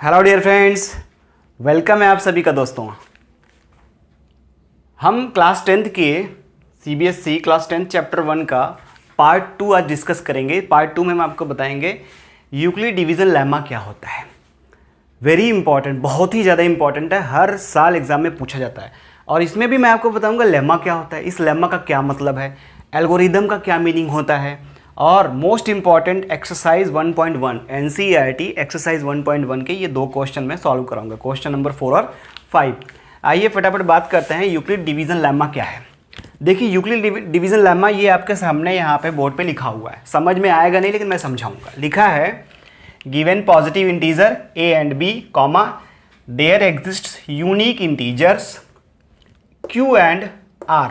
Hello dear friends, welcome है आप सभी का दोस्तों। हम क्लास 10th के सीबीएसई क्लास 10 चैप्टर 1 का पार्ट 2 आज डिस्कस करेंगे। पार्ट 2 में हम आपको बताएंगे यूक्लिड डिवीज़न लेमा क्या होता है। वेरी इंपॉर्टेंट, बहुत ही ज़्यादा इंपॉर्टेंट है, हर साल एग्जाम में पूछा जाता है। और इसमें भी मैं आपको बताऊंगा लेमा क्या होता है, इस लेमा का क्या मतलब है, एल्गोरिदम का क्या मीनिंग होता है, और most important exercise 1.1 NCERT exercise 1.1 के ये दो क्वेश्चन मैं सॉल्व कराऊंगा, क्वेश्चन नंबर 4 और 5। आइए फटाफट बात करते हैं यूक्लिड डिवीज़न लेमा क्या है। देखिए यूक्लिड डिवीज़न लेमा ये आपके सामने यहाँ पे बोर्ड पे लिखा हुआ है, समझ में आएगा नहीं लेकिन मैं समझाऊंगा। लिखा है given positive integer a and b comma there exists unique integers q and r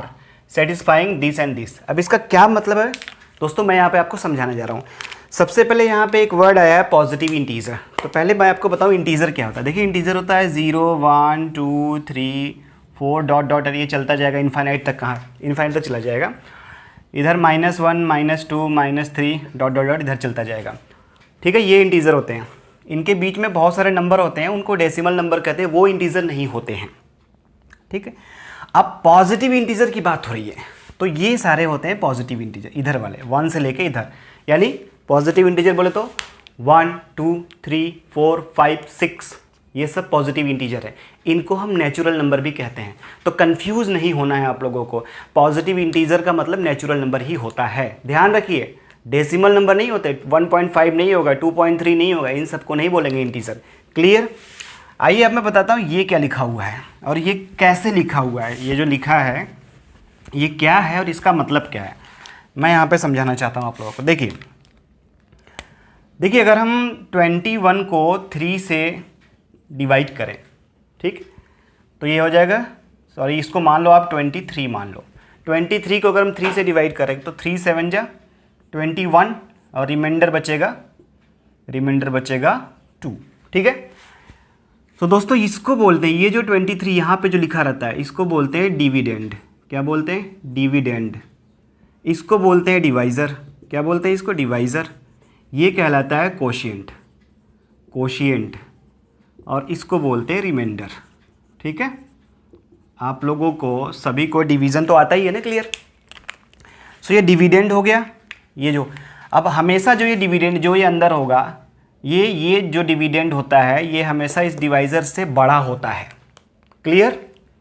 satisfying this and this. अब इसका क्या मतलब है दोस्तों, मैं यहाँ पे आपको समझाने जा रहा हूँ। सबसे पहले यहाँ पे एक वर्ड आया है पॉजिटिव इंटीजर। तो पहले मैं आपको बताऊँ इंटीजर क्या होता है। देखिए इंटीजर होता है 0 1 2 3 4 डॉट डॉट, ये चलता जाएगा इन्फाइनाइट तक। कहाँ इन्फाइनाइट तक चला जाएगा। इधर -1 -2 -3 डॉट डॉट डॉट इधर चलता जाएगा। ठीक है, ये इंटीजर होते हैं। इनके बीच में बहुत सारे नंबर होते हैं, उनको डेसिमल नंबर कहते हैं, वो इंटीजर नहीं होते हैं। ठीक है, अब पॉजिटिव इंटीजर की बात हो रही है तो ये सारे होते हैं पॉजिटिव इंटीजर, इधर वाले 1 से लेके इधर, यानी पॉजिटिव इंटीजर बोले तो 1 2 3 4 5 6 ये सब पॉजिटिव इंटीजर है। इनको हम नेचुरल नंबर भी कहते हैं। तो कंफ्यूज नहीं होना है आप लोगों को, पॉजिटिव इंटीजर का मतलब नेचुरल नंबर ही होता है। ध्यान रखिए, डेसिमल नंबर नहीं होते, 1.5 नहीं होगा, 2.3 नहीं होगा, इन सबको नहीं बोलेंगे इंटीजर। क्लियर। आइए अब मैं बताता हूँ ये क्या लिखा हुआ है और ये कैसे लिखा हुआ है। ये जो लिखा है ये क्या है और इसका मतलब क्या है, मैं यहाँ पे समझाना चाहता हूँ आप लोगों को। देखिए अगर हम 21 को 3 से डिवाइड करें, ठीक, तो ये हो जाएगा, सॉरी इसको मान लो आप 23 मान लो। 23 को अगर हम 3 से डिवाइड करें तो 3 7 जा 21 और रिमाइंडर बचेगा 2। ठीक है, तो दोस्तों इसको बोलते हैं, ये जो 23 यहाँ पे जो लिखा रहता है इसको बोलते हैं डिविडेंड। क्या बोलते हैं? डिविडेंड। इसको बोलते हैं डिवाइज़र। क्या बोलते हैं इसको? डिवाइज़र। ये कहलाता है कोशिएंट और इसको बोलते हैं रिमाइंडर। ठीक है, आप लोगों को सभी को डिवीज़न तो आता ही है ना। क्लियर। सो ये डिविडेंड हो गया। ये जो अब हमेशा जो ये डिविडेंड जो ये अंदर होगा, ये जो डिविडेंड होता है ये हमेशा इस डिवाइज़र से बड़ा होता है। क्लियर,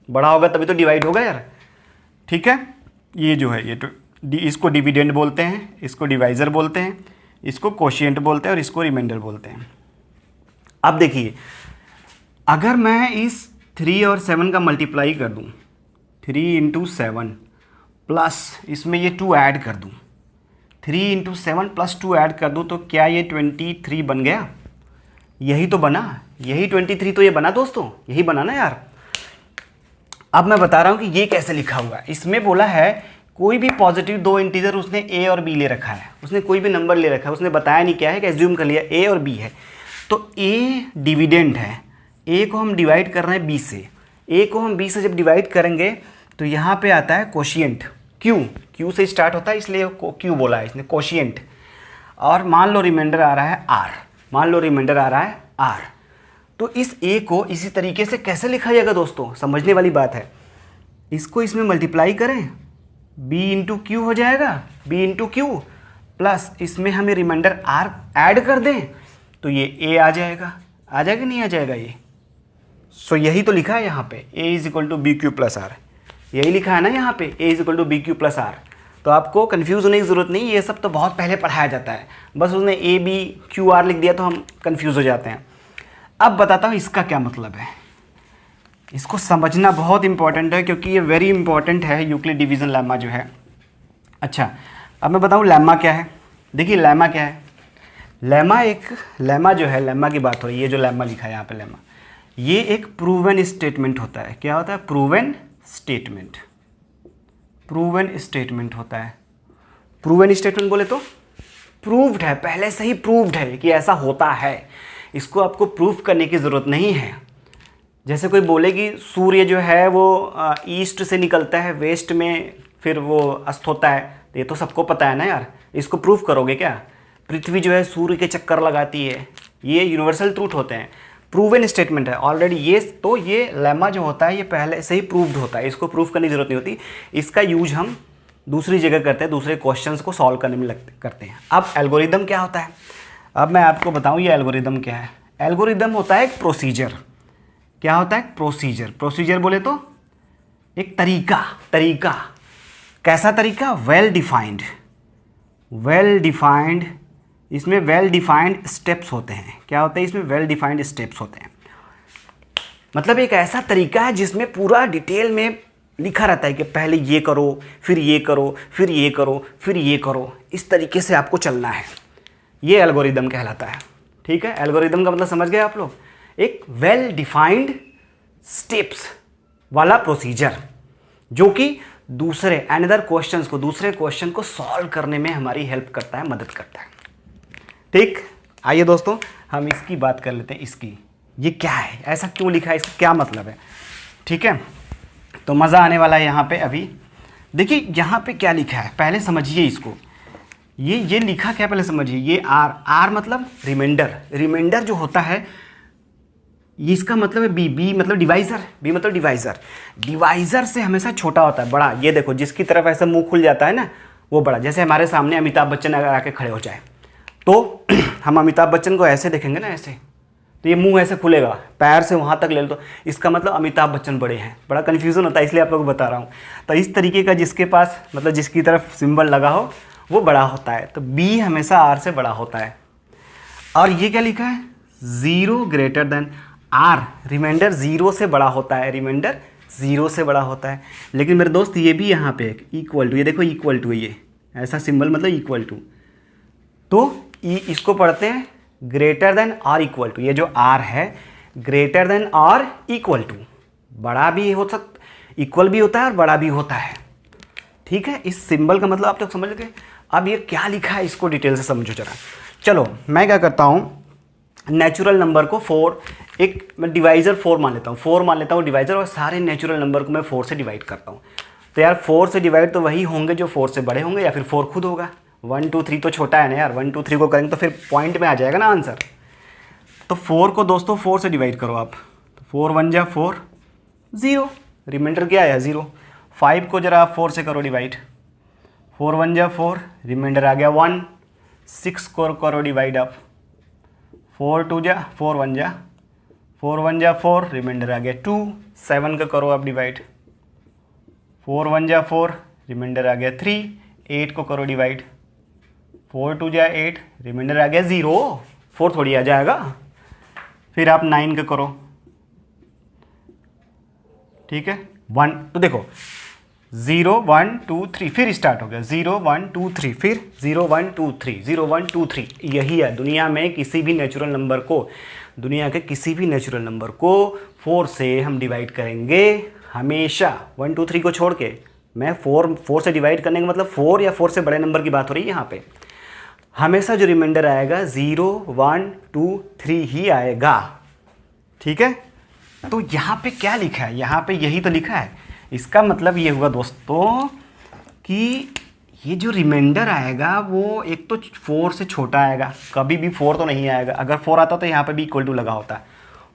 बड़ा होगा तभी तो डिवाइड होगा यार। ठीक है, ये जो है ये तो इसको डिविडेंड बोलते हैं, इसको डिवाइज़र बोलते हैं, इसको कोशिएंट बोलते हैं और इसको रिमाइंडर बोलते हैं। अब देखिए अगर मैं इस 3 और 7 का मल्टीप्लाई कर दूं, 3 × 7 प्लस इसमें ये 2 ऐड कर दूं, 3 × 7 प्लस 2 ऐड कर दूं, तो क्या ये 23 बन गया? यही तो बना, यही 23 तो ये बना दोस्तों, यही बना ना यार। अब मैं बता रहा हूँ कि ये कैसे लिखा हुआ है। इसमें बोला है कोई भी पॉजिटिव दो इंटीजर उसने a और b ले रखा है, उसने कोई भी नंबर ले रखा है, उसने बताया नहीं क्या है कि एज्यूम कर लिया a और b है। तो a डिविडेंड है, a को हम डिवाइड कर रहे हैं b से, a को हम b से जब डिवाइड करेंगे तो यहाँ पे आता है कोशिएंट, q से स्टार्ट होता है इसलिए q बोला है इसने, कोशिएंट। और मान लो रिमाइंडर आ रहा है r, तो इस a को इसी तरीके से कैसे लिखा जाएगा दोस्तों, समझने वाली बात है। इसको इसमें मल्टीप्लाई करें, b × q हो जाएगा, b × q प्लस इसमें हमें रिमाइंडर r ऐड कर दें तो ये a आ जाएगा नहीं आ जाएगा ये। सो यही तो लिखा है यहाँ पे a = bq + r, यही लिखा है ना यहाँ पे a = bq + r। तो आपको कंफ्यूज होने की ज़रूरत नहीं, ये सब तो बहुत पहले पढ़ाया जाता है, बस उसने a b q r लिख दिया तो हम कंफ्यूज हो जाते हैं। अब बताता हूँ इसका क्या मतलब है, इसको समझना बहुत इंपॉर्टेंट है क्योंकि ये वेरी इंपॉर्टेंट है यूक्लिड डिवीज़न लेमा जो है। अच्छा, अब मैं बताऊँ लेमा क्या है। देखिए लेमा क्या है, लेमा जो है, लेमा की बात हो रही है, ये जो लेमा लिखा है यहाँ पे लेमा, ये एक प्रूवन स्टेटमेंट होता है। क्या होता है? प्रूवन स्टेटमेंट होता है। प्रूवन स्टेटमेंट बोले तो प्रूव्ड है, पहले से ही प्रूव्ड है कि ऐसा होता है, इसको आपको प्रूफ करने की ज़रूरत नहीं है। जैसे कोई बोले कि सूर्य जो है वो ईस्ट से निकलता है, वेस्ट में फिर वो अस्त होता है, तो ये तो सबको पता है ना यार, इसको प्रूफ करोगे क्या? पृथ्वी जो है सूर्य के चक्कर लगाती है, ये यूनिवर्सल ट्रूथ होते हैं। प्रूवन स्टेटमेंट है ऑलरेडी ये। तो ये लेमा जो होता है ये पहले से ही प्रूव्ड होता है, इसको प्रूव करने की जरूरत नहीं होती। इसका यूज हम दूसरी जगह करते हैं, दूसरे क्वेश्चंस को सॉल्व करने में करते हैं। अब एल्गोरिदम क्या होता है, अब मैं आपको बताऊं ये एल्गोरिदम क्या है। एल्गोरिदम होता है एक प्रोसीजर। क्या होता है? प्रोसीजर। प्रोसीजर बोले तो एक तरीका। कैसा तरीका? Well defined. इसमें वेल डिफाइंड स्टेप्स होते हैं। क्या होते हैं? इसमें वेल डिफाइंड स्टेप्स होते हैं। मतलब एक ऐसा तरीका है जिसमें पूरा डिटेल में लिखा रहता है कि पहले ये करो, फिर ये करो, फिर ये करो, फिर ये करो। इस तरीके से आपको चलना है, ये एल्गोरिदम कहलाता है। ठीक है, एल्गोरिदम का मतलब समझ गए आप लोग? एक वेल डिफाइंड स्टेप्स वाला प्रोसीजर जो कि दूसरे क्वेश्चन को सॉल्व करने में हमारी हेल्प करता है, मदद करता है। ठीक, आइए दोस्तों हम इसकी बात कर लेते हैं। इसकी ये क्या है, ऐसा क्यों लिखा है, इसका क्या मतलब है? ठीक है, तो मज़ा आने वाला है यहाँ पे। अभी देखिए यहाँ पे क्या लिखा है, पहले समझिए इसको। ये लिखा क्या पहले समझिए। ये आर मतलब रिमाइंडर जो होता है ये इसका मतलब है बी मतलब डिवाइज़र। डिवाइज़र से हमेशा छोटा होता है, बड़ा। ये देखो जिसकी तरफ ऐसा मुंह खुल जाता है ना वो बड़ा। जैसे हमारे सामने अमिताभ बच्चन अगर आके खड़े हो जाए तो हम अमिताभ बच्चन को ऐसे देखेंगे ना, ऐसे, तो ये मुंह ऐसे खुलेगा, पैर से वहाँ तक ले लो तो इसका मतलब अमिताभ बच्चन बड़े हैं। बड़ा कन्फ्यूज़न होता है, इसलिए आप लोगों को बता रहा हूँ। तो इस तरीके का जिसके पास मतलब जिसकी तरफ सिंबल लगा हो वो बड़ा होता है। तो बी हमेशा आर से बड़ा होता है। और ये क्या लिखा है? 0 ग्रेटर देन आर। रिमाइंडर 0 से बड़ा होता है। लेकिन मेरे दोस्त ये भी यहाँ पे इक्वल टू, ये देखो इक्वल टू है, ये ऐसा सिंबल मतलब इक्वल टू। तो इसको पढ़ते हैं ग्रेटर देन और इक्वल टू। ये जो आर है ग्रेटर देन और इक्वल टू, बड़ा भी हो सकता, इक्वल भी होता है और बड़ा भी होता है। ठीक है, इस सिंबल का मतलब आप लोग समझ गए। अब ये क्या लिखा है इसको डिटेल से समझो जरा। चलो मैं क्या करता हूँ, नेचुरल नंबर को 4, एक मैं डिवाइज़र 4 मान लेता हूँ, डिवाइज़र, और सारे नेचुरल नंबर को मैं 4 से डिवाइड करता हूँ। तो यार 4 से डिवाइड तो वही होंगे जो 4 से बड़े होंगे, या फिर 4 खुद होगा। 1 2 3 तो छोटा है ना यार, 1 2 3 को करेंगे तो फिर पॉइंट में आ जाएगा ना आंसर। तो 4 को दोस्तों 4 से डिवाइड करो आप। तो 4 1 जा 4, 0, रिमाइंडर क्या आया? 0। 5 को जरा आप 4 से करो डिवाइड, 4 1 जा 4, रिमाइंडर आ गया 1। 6 को करो डिवाइड आप, 4 2 जा 4 1 जा 4, रिमाइंडर आ गया 2। 7 का करो आप डिवाइड, 4 1 जा 4, रिमाइंडर आ गया 3। 8 को करो डिवाइड, 4 2 जा 8, रिमाइंडर आ गया 0। 4 थोड़ी आ जाएगा। फिर आप 9 का करो, ठीक है 1। तो देखो 0 1 2 3, फिर स्टार्ट हो गया 0 1 2 3, फिर 0 1 2 3, 0 1 2 3। यही है दुनिया में किसी भी नेचुरल नंबर को, दुनिया के किसी भी नेचुरल नंबर को 4 से हम डिवाइड करेंगे हमेशा। 1 2 3 को छोड़ के मैं 4 से डिवाइड करने का मतलब 4 या 4 से बड़े नंबर की बात हो रही है यहाँ पे। हमेशा जो रिमाइंडर आएगा 0 1 2 3 ही आएगा। ठीक है, तो यहाँ पे क्या लिखा है? यहाँ पे यही तो लिखा है। इसका मतलब ये हुआ दोस्तों कि ये जो रिमाइंडर आएगा वो एक तो 4 से छोटा आएगा, कभी भी 4 तो नहीं आएगा। अगर 4 आता तो यहाँ पे भी इक्वल टू लगा होता।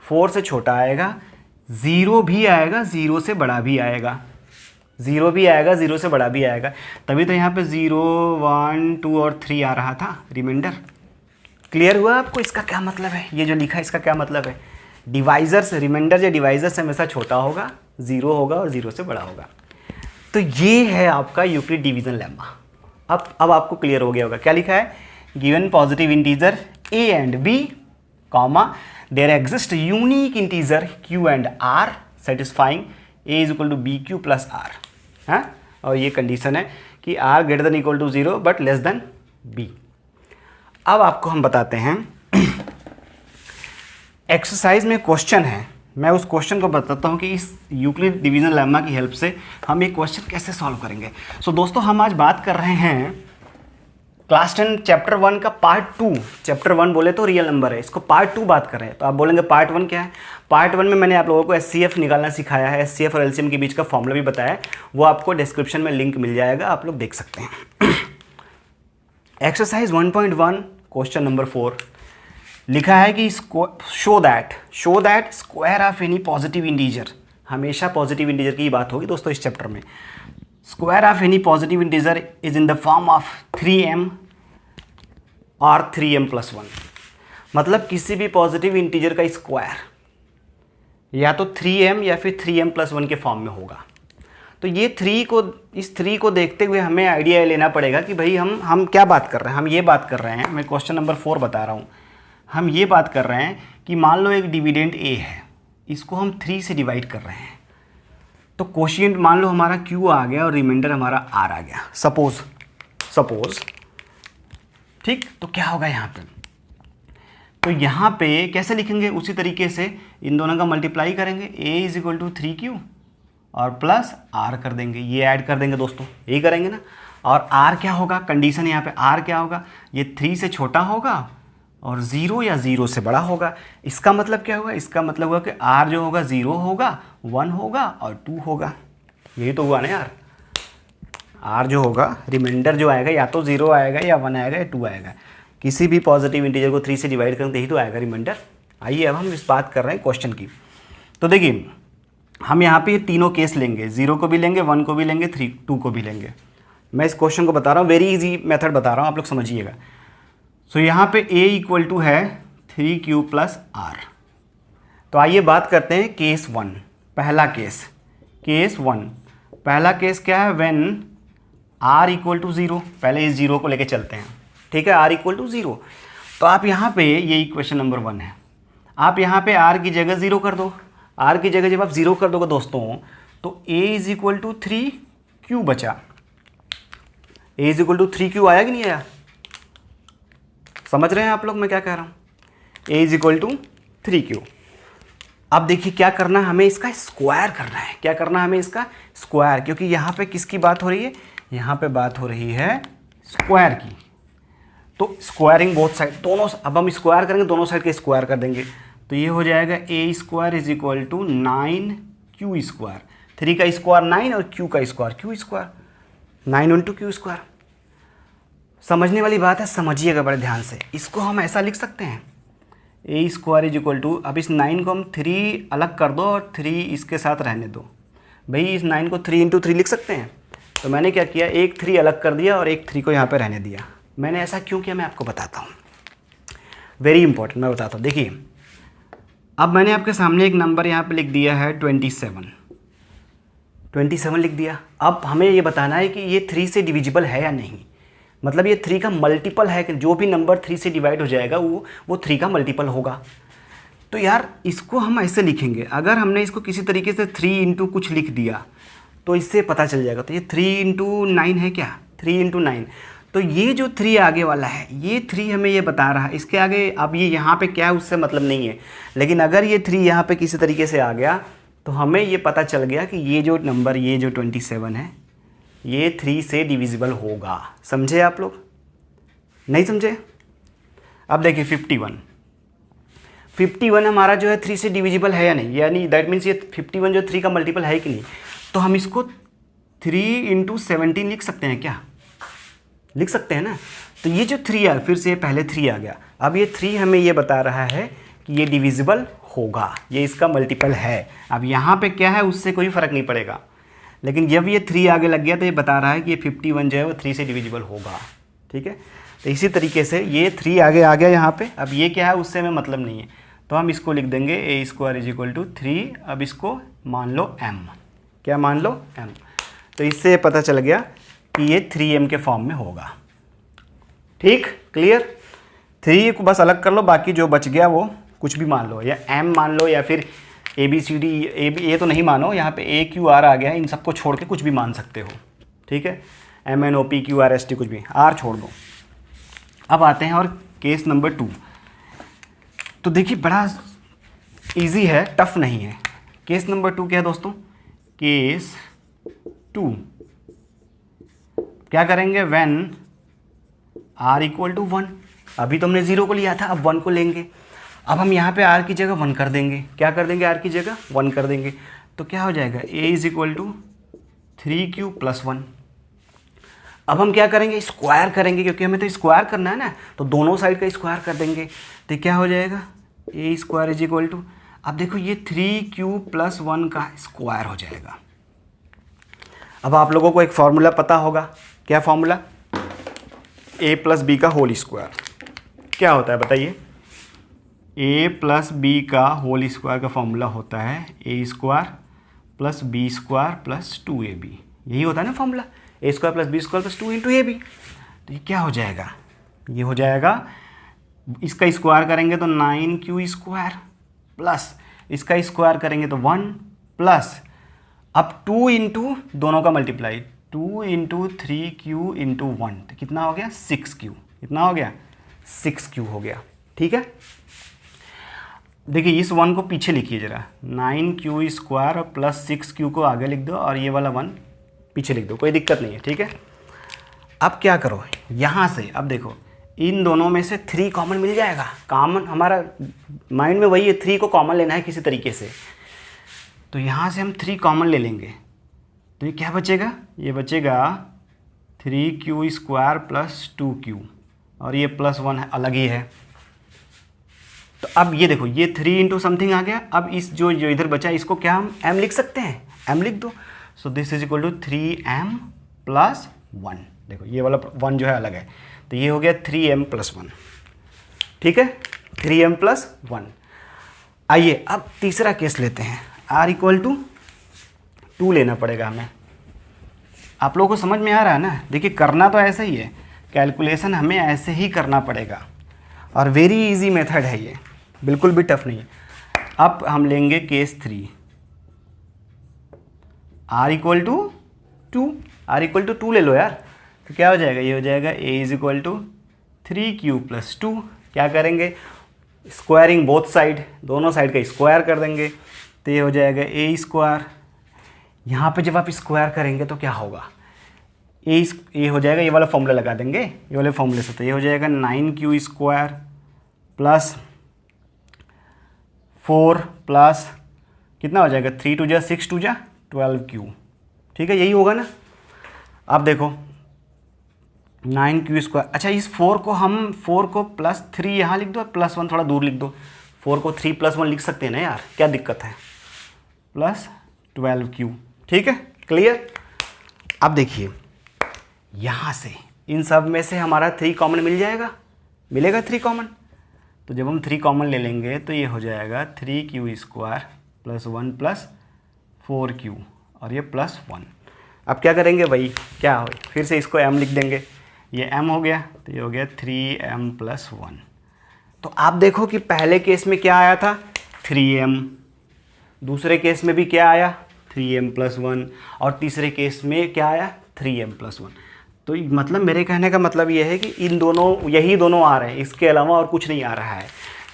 4 से छोटा आएगा, 0 भी आएगा, 0 से बड़ा भी आएगा, 0 भी आएगा, 0 से बड़ा भी आएगा। तभी तो यहाँ पे 0 1 2 और 3 आ रहा था रिमाइंडर। क्लियर हुआ आपको इसका क्या मतलब है? ये जो लिखा है इसका क्या मतलब है? डिवाइज़र से, रिमाइंडर या डिवाइज़र से हमेशा छोटा होगा, 0 होगा और 0 से बड़ा होगा। तो ये है आपका यूक्लिड डिवीजन लेम्मा। अब आपको क्लियर हो गया होगा। क्या लिखा है? Given positive integer a and b, comma there exist unique integer q and r satisfying a is equal to b q plus r। हाँ, और ये कंडीशन है कि r greater than equal to 0 but less than b। अब आपको हम बताते हैं एक्सरसाइज में क्वेश्चन है, मैं उस क्वेश्चन को बताता हूँ कि इस यूक्लिड डिवीजन लेम्मा की हेल्प से हम ये क्वेश्चन कैसे सॉल्व करेंगे। सो दोस्तों हम आज बात कर रहे हैं क्लास 10 चैप्टर 1 का पार्ट 2। चैप्टर 1 बोले तो रियल नंबर है, इसको पार्ट 2 बात कर रहे हैं। तो आप बोलेंगे पार्ट 1 क्या है? पार्ट 1 में मैंने आप लोगों को SCF निकालना सिखाया है, SCF और LCM के बीच का फॉर्मूला भी बताया है, वो आपको डिस्क्रिप्शन में लिंक मिल जाएगा, आप लोग देख सकते हैं। एक्सरसाइज 1.1 क्वेश्चन नंबर 4, लिखा है कि show that square of any positive integer, हमेशा पॉजिटिव इंटीजर की बात होगी दोस्तों इस चैप्टर में। Square of any positive integer is in the form of 3m और 3m+1, मतलब किसी भी पॉजिटिव इंटीजर का स्क्वायर या तो 3m या फिर 3m+1 के फॉर्म में होगा। तो ये इस 3 को देखते हुए हमें आइडिया लेना पड़ेगा कि भाई हम क्या बात कर रहे हैं। हम ये बात कर रहे हैं, मैं क्वेश्चन नंबर 4 बता रहा हूँ, हम ये बात कर रहे हैं कि मान लो एक डिविडेंड a है, इसको हम 3 से डिवाइड कर रहे हैं, तो कोशिएंट मान लो हमारा q आ गया और रिमाइंडर हमारा r आ गया, सपोज ठीक। तो क्या होगा यहाँ पे, तो यहाँ पे कैसे लिखेंगे, उसी तरीके से इन दोनों का मल्टीप्लाई करेंगे, a = 3q और प्लस r कर देंगे, ये ऐड कर देंगे दोस्तों, यही करेंगे ना। और r क्या होगा, कंडीशन यहाँ पे r क्या होगा, ये 3 से छोटा होगा और 0 या 0 से बड़ा होगा। इसका मतलब क्या होगा, इसका मतलब होगा कि r जो होगा 0 होगा, 1 होगा और 2 होगा। यही तो हुआ ना यार, r जो होगा रिमाइंडर जो आएगा या तो 0 आएगा या 1 आएगा या 2 आएगा। किसी भी पॉजिटिव इंटीजर को 3 से डिवाइड करेंगे यही तो आएगा रिमाइंडर। आइए अब हम इस बात कर रहे हैं क्वेश्चन की। तो देखिए हम यहाँ पे तीनों केस लेंगे, 0 को भी लेंगे, 1 को भी लेंगे, 2 को भी लेंगे। मैं इस क्वेश्चन को बता रहा हूँ, वेरी इजी मेथड बता रहा हूँ, आप लोग समझिएगा। सो यहाँ पे a है 3q + r। तो आइए बात करते हैं केस 1, पहला केस। पहला केस क्या है, व्हेन r = 0। पहले इस 0 को लेके चलते हैं, ठीक है, r = 0। तो आप यहाँ पे ये इक्वेशन नंबर 1 है, आप यहाँ पे r की जगह 0 कर दो। r की जगह जब आप 0 कर दोगे दोस्तों तो a = 3q बचा। a = 3q आया कि नहीं आया, समझ रहे हैं आप लोग मैं क्या कह रहा हूँ। a = 3q। अब देखिए क्या करना है, हमें इसका स्क्वायर करना है। क्या करना है हमें, इसका स्क्वायर, क्योंकि यहाँ पे किसकी बात हो रही है, यहाँ पे बात हो रही है स्क्वायर की। तो स्क्वायरिंग बोथ साइड, दोनों, अब हम स्क्वायर करेंगे, दोनों साइड के स्क्वायर कर देंगे। तो ये हो जाएगा a² = 9q²। 3 का स्क्वायर 9 और q का स्क्वायर q², 9 × q²। समझने वाली बात है, समझिएगा बड़े ध्यान से। इसको हम ऐसा लिख सकते हैं, a², अब इस 9 को हम 3 अलग कर दो और 3 इसके साथ रहने दो। भाई इस 9 को 3 × 3 लिख सकते हैं। तो मैंने क्या किया, एक 3 अलग कर दिया और एक 3 को यहाँ पे रहने दिया। मैंने ऐसा क्यों किया मैं आपको बताता हूँ, वेरी इंपॉर्टेंट, मैं बताता हूँ। देखिए अब मैंने आपके सामने एक नंबर यहाँ पे लिख दिया है 27 लिख दिया। अब हमें ये बताना है कि ये 3 से डिविजिबल है या नहीं, मतलब ये 3 का मल्टीपल है कि जो भी नंबर 3 से डिवाइड हो जाएगा वो 3 का मल्टीपल होगा। तो यार इसको हम ऐसे लिखेंगे, अगर हमने इसको किसी तरीके से 3 × कुछ लिख दिया तो इससे पता चल जाएगा। तो ये 3 × 9 है क्या, 3 × 9। तो ये जो 3 आगे वाला है, ये 3 हमें ये बता रहा है, इसके आगे अब ये यहाँ पे क्या है उससे मतलब नहीं है। लेकिन अगर ये 3 यहाँ पे किसी तरीके से आ गया तो हमें ये पता चल गया कि ये जो नंबर, ये जो 27 है, ये 3 से डिविजिबल होगा। समझे आप लोग, नहीं समझे। अब देखिए 51 हमारा जो है 3 से डिविजिबल है या नहीं, यानी दैट मीन्स ये 51 जो 3 का मल्टीपल है कि नहीं। तो हम इसको 3 × 17 लिख सकते हैं क्या, लिख सकते हैं ना। तो ये जो 3 है, फिर से पहले 3 आ गया, अब ये 3 हमें ये बता रहा है कि ये डिविजिबल होगा, ये इसका मल्टीपल है। अब यहाँ पे क्या है उससे कोई फ़र्क नहीं पड़ेगा, लेकिन जब ये 3 आगे लग गया तो ये बता रहा है कि ये 51 जो है वो 3 से डिविजिबल होगा, ठीक है। तो इसी तरीके से ये 3 आगे आ गया यहाँ पे, अब ये क्या है उससे हमें मतलब नहीं है, तो हम इसको लिख देंगे a² = 3। अब इसको मान लो m, क्या मान लो m। तो इससे पता चल गया कि ये 3m के फॉर्म में होगा, ठीक, क्लियर। 3 को बस अलग कर लो, बाकी जो बच गया वो कुछ भी मान लो, या m मान लो या फिर ABCD, ये तो नहीं मानो, यहाँ पे AQR आ गया, इन सबको छोड़ के कुछ भी मान सकते हो, ठीक है, MNOPQRST कुछ भी, R छोड़ दो। अब आते हैं और केस नंबर 2। तो देखिए बड़ा इजी है, टफ नहीं है। केस नंबर 2 क्या है दोस्तों, केस 2 क्या करेंगे, व्हेन R = 1। अभी तो हमने 0 को लिया था, अब 1 को लेंगे। अब हम यहाँ पे r की जगह 1 कर देंगे, क्या कर देंगे, r की जगह 1 कर देंगे। तो क्या हो जाएगा, a = 3q + 1। अब हम क्या करेंगे, स्क्वायर करेंगे, क्योंकि हमें तो स्क्वायर करना है ना, तो दोनों साइड का स्क्वायर कर देंगे। तो क्या हो जाएगा, ए स्क्वायर इज इक्वल टू, अब देखो ये 3q + 1 का स्क्वायर हो जाएगा। अब आप लोगों को एक फॉर्मूला पता होगा, क्या फॉर्मूला, a + b का होल स्क्वायर क्या होता है बताइए। a + b का होल स्क्वायर का फॉर्मूला होता है a² + b² + 2ab, यही होता है ना फॉर्मूला, a² + b² + 2 × ab। तो ये क्या हो जाएगा, ये हो जाएगा, इसका स्क्वायर करेंगे तो 9q² प्लस इसका स्क्वायर करेंगे तो 1 प्लस अब 2 × दोनों का मल्टीप्लाई, 2 × 3q × 1, तो कितना हो गया 6q, कितना हो गया 6q हो गया। ठीक है, देखिए इस 1 को पीछे लिखिए जरा, 9q² और प्लस 6q को आगे लिख दो और ये वाला 1 पीछे लिख दो, कोई दिक्कत नहीं है। ठीक है, अब क्या करो, यहाँ से अब देखो इन दोनों में से 3 कॉमन मिल जाएगा, कॉमन हमारा माइंड में वही है, 3 को कॉमन लेना है किसी तरीके से। तो यहाँ से हम 3 कॉमन ले लेंगे, तो ये क्या बचेगा, ये बचेगा 3q² + 2q और ये +1 है, अलग ही है। तो अब ये देखो ये 3 × समथिंग आ गया। अब इस जो इधर बचा इसको क्या हम m लिख सकते हैं, m लिख दो। So this is equal to 3m + 1, देखो ये वाला 1 जो है अलग है, तो ये हो गया 3m + 1। ठीक है, 3m + 1। आइए अब तीसरा केस लेते हैं, r = 2 लेना पड़ेगा हमें। आप लोगों को समझ में आ रहा है ना, देखिए करना तो ऐसा ही है, कैलकुलेशन हमें ऐसे ही करना पड़ेगा और वेरी इजी मेथड है ये, बिल्कुल भी टफ नहीं है। अब हम लेंगे केस 3, r = 2, r = 2 ले लो यार, तो क्या हो जाएगा, ये हो जाएगा a = 3q + 2, क्या करेंगे स्क्वायरिंग बोथ साइड, दोनों साइड का स्क्वायर कर देंगे, तो ये हो जाएगा a²। यहाँ पे जब आप स्क्वायर करेंगे तो क्या होगा, ये हो जाएगा, ये वाला फॉर्मूला लगा देंगे, ये वाले फॉर्मूले से, तो ये हो जाएगा 9q² + 4 प्लस कितना हो जाएगा 3 × 2 = 6 × 2 = 12q। ठीक है, यही होगा ना। अब देखो 9q², अच्छा इस 4 को हम 4 को +3 यहाँ लिख दो, +1 थोड़ा दूर लिख दो, 4 को 3 + 1 लिख सकते हैं ना यार, क्या दिक्कत है, +12q। ठीक है, क्लियर। अब देखिए यहाँ से इन सब में से हमारा 3 कॉमन मिल जाएगा, मिलेगा 3 कॉमन, तो जब हम 3 कॉमन ले लेंगे तो ये हो जाएगा 3q² + 1 + 4q और ये +1। अब क्या करेंगे भाई, क्या हो, फिर से इसको m लिख देंगे, ये m हो गया, तो ये हो गया 3m + 1। तो आप देखो कि पहले केस में क्या आया था 3m, दूसरे केस में भी क्या आया 3m + 1 और तीसरे केस में क्या आया 3m + 1। तो मतलब मेरे कहने का मतलब ये है कि इन दोनों, यही दोनों आ रहे हैं, इसके अलावा और कुछ नहीं आ रहा है।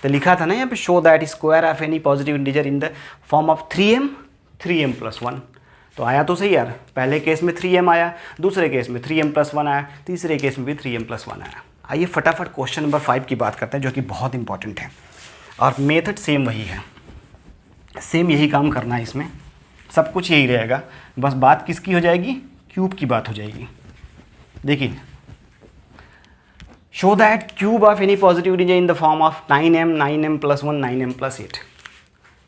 तो लिखा था ना यहाँ पे, show that square of any positive integer in the form of 3m + 1। तो आया तो सही यार, पहले केस में 3m आया, दूसरे केस में 3m + 1 आया, तीसरे केस में भी 3m + 1 आया। आइए फटाफट क्वेश्चन नंबर 5 की बात करते हैं, जो कि बहुत इंपॉर्टेंट है और मेथड सेम वही है, सेम यही काम करना है, इसमें सब कुछ यही रहेगा, बस बात किसकी हो जाएगी, क्यूब की बात हो जाएगी। देखिए, show that cube of any positive integer in the form of 9m + 1 9m + 8।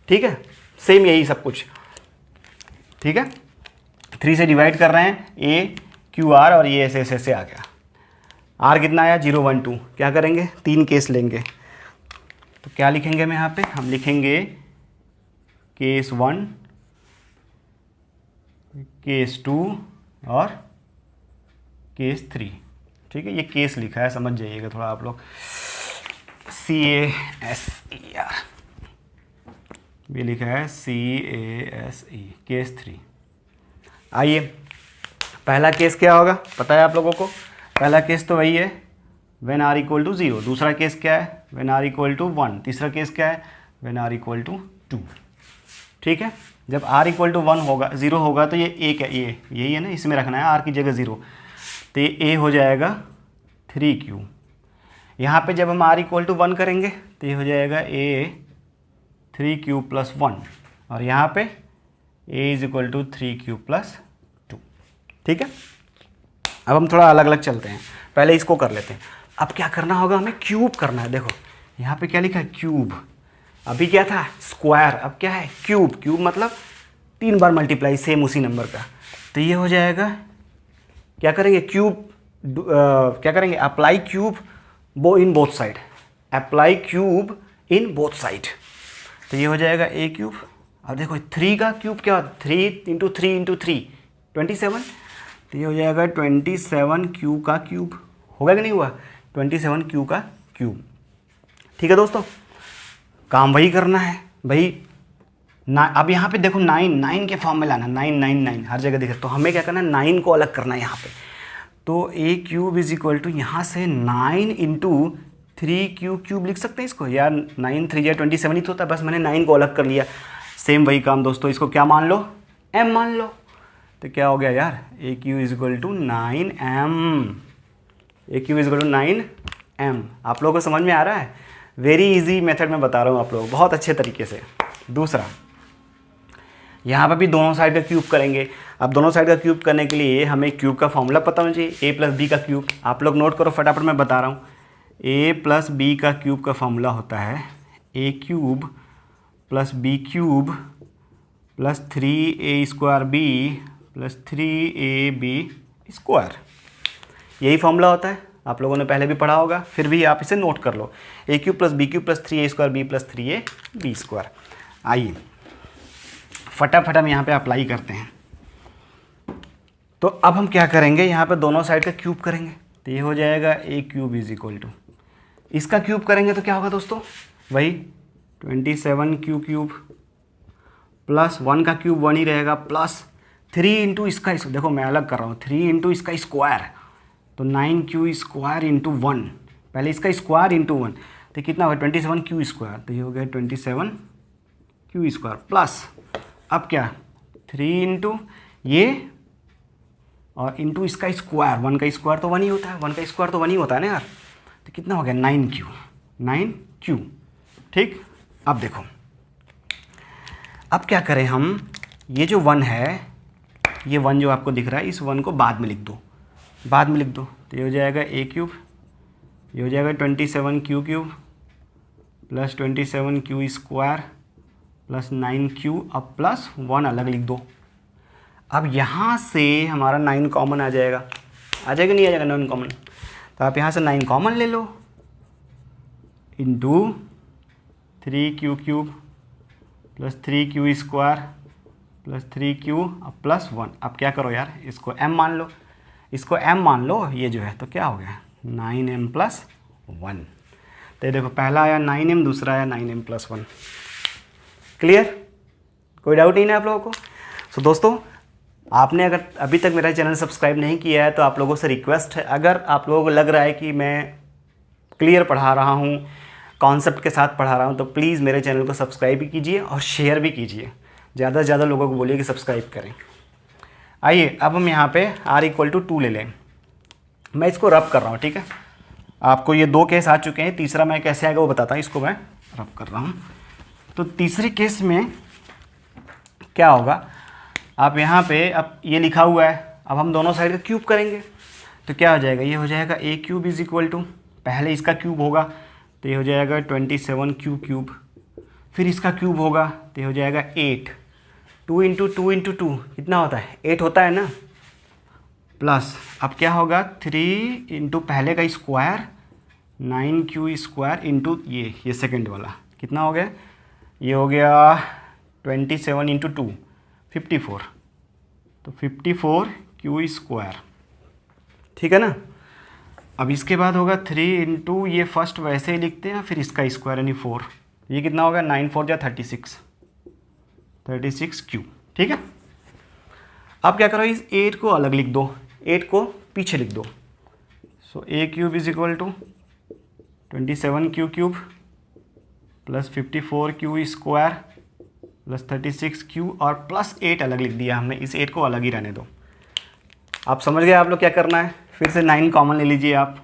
ठीक है, सेम यही सब कुछ। ठीक है, 3 से डिवाइड कर रहे हैं, a q r और ये ऐसे आ गया, r कितना आया 0 1 2। क्या करेंगे, 3 केस लेंगे, तो क्या लिखेंगे हम यहाँ पे, हम लिखेंगे केस 1, केस 2 और केस 3। ठीक है, ये केस लिखा है, समझ जाइएगा थोड़ा आप लोग, CASER भी लिखा है, CASE, केस 3। आइए पहला केस क्या होगा, पता है आप लोगों को, पहला केस तो वही है व्हेन r = 0, दूसरा केस क्या है व्हेन r = 1, तीसरा केस क्या है व्हेन r = 2। ठीक है, जब r = 1 होगा 0 होगा तो ये a क्या, ये यही है ना, इसमें रखना है r की जगह 0, तो ये a हो जाएगा 3q। यहाँ पे जब हम r = 1 करेंगे तो ये हो जाएगा a 3q + 1 और यहाँ पे a = 3q + 2। ठीक है, अब हम थोड़ा अलग अलग चलते हैं, पहले इसको कर लेते हैं। अब क्या करना होगा, हमें क्यूब करना है। देखो यहाँ पे क्या लिखा है, क्यूब। अभी क्या था, स्क्वायर, अब क्या है, क्यूब। क्यूब मतलब 3 बार मल्टीप्लाई सेम उसी नंबर का। तो ये हो जाएगा, क्या करेंगे, क्यूब क्या करेंगे, apply cube in both side, apply cube in both side. तो ये हो जाएगा ए क्यूब। अब देखो 3 का क्यूब क्या होता है, 3 इंटू 3 इंटू 3 27। तो ये हो जाएगा 27 क्यू का क्यूब। होगा कि नहीं हुआ, 27 क्यू का क्यूब। ठीक है दोस्तों, काम वही करना है भाई ना। अब यहाँ पे देखो 9 के फॉर्म में लाना, 9 हर जगह दिखे। तो हमें क्या करना है, 9 को अलग करना है यहाँ पे। तो ए क्यूब इज इक्वल टू यहाँ से 9 इंटू 3 क्यूब लिख सकते हैं इसको यार। 9 3 या 27 ही तो होता है, बस मैंने 9 को अलग कर लिया। सेम वही काम दोस्तों, इसको क्या मान लो, m मान लो। तो क्या हो गया यार, a q is equal to 9m। A q is equal to 9m। आप लोगों को समझ में आ रहा है, वेरी इजी मेथड में बता रहा हूँ आप लोग बहुत अच्छे तरीके से। दूसरा, यहाँ पर भी दोनों साइड का क्यूब करेंगे। अब दोनों साइड का क्यूब करने के लिए हमें क्यूब का फॉर्मूला पता होना चाहिए, a प्लस बी का क्यूब। आप लोग नोट करो फटाफट, मैं बता रहा हूँ। a प्लस बी का क्यूब का फॉर्मूला होता है a cube plus b cube plus 3a square b plus 3ab square. यही फॉर्मूला होता है, आप लोगों ने पहले भी पढ़ा होगा, फिर भी आप इसे नोट कर लो। a cube plus b cube plus 3a square b plus 3ab square. आइए फटाफट हम यहाँ पे अप्लाई करते हैं। तो अब हम क्या करेंगे, यहाँ पे दोनों साइड का क्यूब करेंगे। तो ये हो जाएगा ए क्यूब इज इक्वल टू, इसका क्यूब करेंगे तो क्या होगा दोस्तों, वही 27 क्यूब प्लस 1 का क्यूब 1 ही रहेगा, प्लस 3 इंटू इसका, देखो मैं अलग कर रहा हूँ, 3 इंटू इसका स्क्वायर। तो 9q स्क्वायर इंटू 1, पहले इसका स्क्वायर इंटू 1। तो कितना होगा, 27q स्क्वायर। तो ये हो गया 27q स्क्वायर प्लस, अब क्या, 3 इंटू ये और इंटू इसका स्क्वायर। 1 का स्क्वायर तो 1 ही होता है, 1 का स्क्वायर तो 1 ही होता है ना यार। तो कितना हो गया, 9q। ठीक, अब देखो, अब क्या करें हम, ये जो 1 है, ये 1 जो आपको दिख रहा है, इस 1 को बाद में लिख दो, बाद में लिख दो। तो ये हो जाएगा ए क्यूब, ये हो जाएगा 27q cube plus 27q square plus 9q, अब प्लस 1 अलग लिख दो। अब यहाँ से हमारा 9 कॉमन आ जाएगा, आ जाएगा नहीं आ जाएगा 9 कॉमन। तो आप यहाँ से 9 कॉमन ले लो, into 3q cube plus 3q square plus 3q अब प्लस 1। अब क्या करो यार, इसको m मान लो, इसको m मान लो, ये जो है तो क्या हो गया 9m प्लस 1। तो ये देखो पहला आया 9m, दूसरा आया 9m प्लस 1। क्लियर, कोई डाउट नहीं ना आप लोगों को। सो दोस्तों, आपने अगर अभी तक मेरा चैनल सब्सक्राइब नहीं किया है तो आप लोगों से रिक्वेस्ट है, अगर आप लोगों को लग रहा है कि मैं क्लियर पढ़ा रहा हूँ, कॉन्सेप्ट के साथ पढ़ा रहा हूँ, तो प्लीज़ मेरे चैनल को सब्सक्राइब भी कीजिए और शेयर भी कीजिए। ज़्यादा से ज़्यादा लोगों को बोलिए कि सब्सक्राइब करें। आइए अब हम यहाँ पे r इक्वल टू 2 ले लें। मैं इसको रब कर रहा हूँ, ठीक है। आपको ये 2 केस आ चुके हैं, तीसरा मैं कैसे आएगा वो बताता हूँ, इसको मैं रब कर रहा हूँ। तो तीसरे केस में क्या होगा, आप यहाँ पे, अब ये लिखा हुआ है, अब हम दोनों साइड का क्यूब करेंगे। तो क्या हो जाएगा, ये हो जाएगा ए क्यूब इज इक्वल टू, पहले इसका क्यूब होगा तो ये हो जाएगा 27q क्यूब, फिर इसका क्यूब होगा तो ये हो जाएगा 8। 2 इंटू 2 इंटू 2 कितना होता है, 8 होता है ना, प्लस अब क्या होगा 3 इंटू पहले का स्क्वायर 9q स्क्वायर इंटू ये सेकेंड वाला कितना हो गया, ये हो गया 27 इंटू 2 54। तो 54q स्क्वायर, ठीक है ना। अब इसके बाद होगा 3 इंटू ये फर्स्ट वैसे ही लिखते हैं, फिर इसका स्क्वायर यानी 4। ये कितना होगा 9 4 जा 36q, ठीक है। अब क्या करो, इस 8 को अलग लिख दो, 8 को पीछे लिख दो। So a cube is equal to 27q cube plus 54q square plus 36q और प्लस 8 अलग लिख दिया हमने, इस 8 को अलग ही रहने दो। आप समझ गए आप लोग क्या करना है। फिर से 9 कॉमन ले लीजिए आप,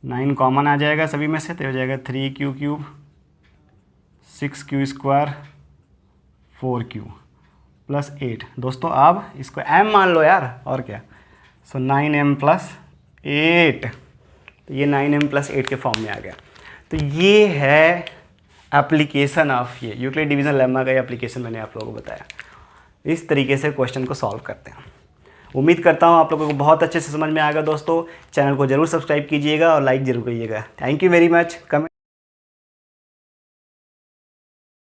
9 कॉमन आ जाएगा सभी में से, तो हो जाएगा 3q cube 6q square 4q plus 8। दोस्तों आप इसको m मान लो यार, और क्या सो 9m + 8, तो ये 9m + 8 के फॉर्म में आ गया। तो ये है एप्लीकेशन ऑफ ये यूक्लिड डिवीजन लेम्मा का एप्लीकेशन मैंने आप लोगों को बताया। इस तरीके से क्वेश्चन को सॉल्व करते हैं। उम्मीद करता हूँ आप लोगों को बहुत अच्छे से समझ में आएगा दोस्तों। चैनल को जरूर सब्सक्राइब कीजिएगा और लाइक जरूर करिएगा। Thank you very much. Comment